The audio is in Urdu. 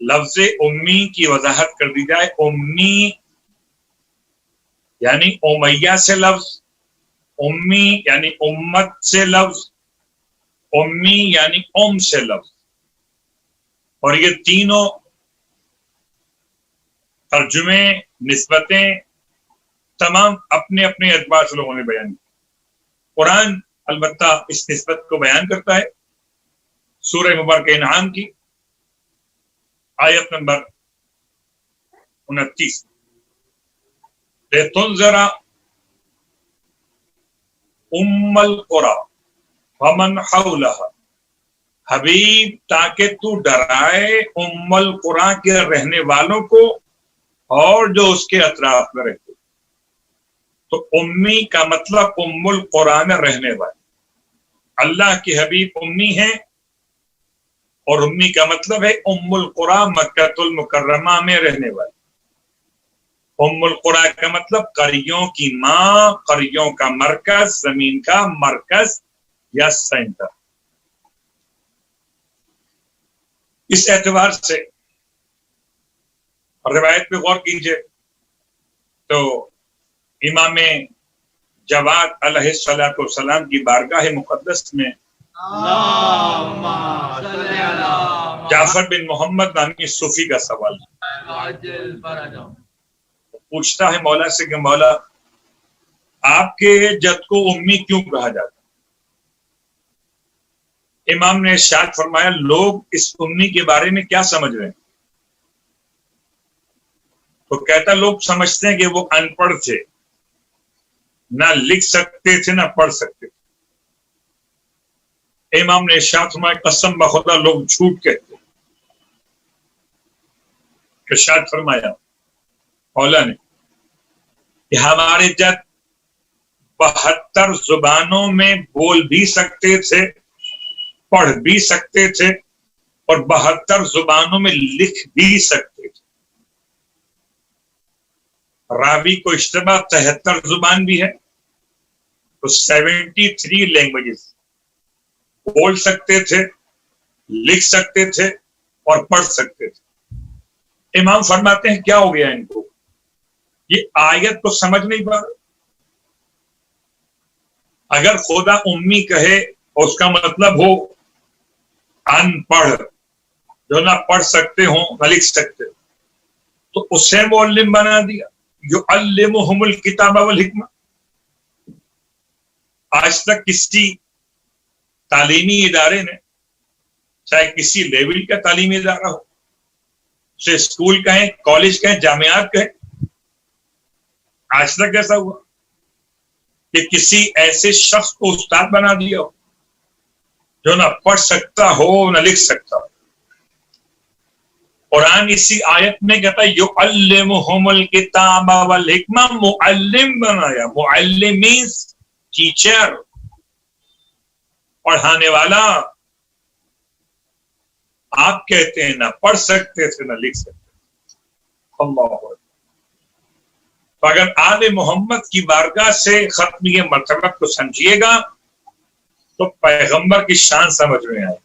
لفظ امی کی وضاحت کر دی جائے. امی یعنی امیہ سے لفظ، امی یعنی امت سے لفظ، امی یعنی سے لفظ. اور یہ تینوں ترجمے، نسبتیں تمام اپنے اپنے اعتبار سے لوگوں نے بیان کی. قرآن البتہ اس نسبت کو بیان کرتا ہے. سورہ مبارکہ انعام کی آیت نمبر 29، لِتُنذِرَ أُمَّ الْقُرَىٰ وَمَنْ حَوْلَهَا، حبیب تاکہ تو ڈرائے ام القریٰ کے رہنے والوں کو اور جو اس کے اطراف میں رہتے. تو امی کا مطلب ام القریٰ میں رہنے والے. اللہ کے حبیب امی ہیں اور امی کا مطلب ہے ام القریٰ مکہ المکرمہ میں رہنے والے. ام القریٰ کا مطلب قریوں کی ماں، قریوں کا مرکز، زمین کا مرکز یا سینٹر. اس اعتبار سے روایت پہ غور کیجئے تو امام جواد علیہ السلام کی بارگاہ مقدس میں جعفر بن محمد نامی صوفی کا سوال پوچھتا ہے مولا سے کہ مولا آپ کے جد کو امی کیوں کہا جاتا؟ امام نے ارشاد فرمایا لوگ اس امی کے بارے میں کیا سمجھ رہے ہیں؟ تو کہتا لوگ سمجھتے ہیں کہ وہ ان پڑھ تھے، نہ لکھ سکتے تھے نہ پڑھ سکتے تھے. امام نے ارشاد فرمایا قسم بخدا لوگ جھوٹ کہتے. ارشاد فرمایا مولا نے کہ ہمارے جد 72 زبانوں میں بول بھی سکتے تھے، پڑھ بھی سکتے تھے اور 72 زبانوں میں لکھ بھی سکتے تھے. راوی کو اشتباہ 73 زبان بھی ہے تو 73 لینگویجز بول سکتے تھے، لکھ سکتے تھے اور پڑھ سکتے تھے. امام فرماتے ہیں کیا ہو گیا ان کو؟ یہ آیت کو سمجھ نہیں پا رہے. اگر خدا امی کہے اور اس کا مطلب ہو ان پڑھ، جو نہ پڑھ سکتے ہوں نہ لکھ سکتے، تو اسے معلم بنا دیا. یعلمہم الکتاب والحکمہ. آج تک کسی تعلیمی ادارے نے، چاہے کسی لیول کا تعلیمی ادارہ ہو، اسے اسکول کہیں، کالج کہیں، جامعات کہیں، آج تک ایسا ہوا کہ کسی ایسے شخص کو استاد بنا دیا ہو جو نہ پڑھ سکتا ہو نہ لکھ سکتا ہو. قرآن اسی آیت میں کہتا ہے یعلمہم الکتاب والحکمہ، معلم بنایا. معلم means ٹیچر، پڑھانے والا. آپ کہتے ہیں نہ پڑھ سکتے تھے نہ لکھ سکتے تھے. اللہ اکبر. تو اگر آل محمد کی بارگاہ سے ختمی مرتبت کو سمجھیے گا تو پیغمبر کی شان سمجھ میں آئے.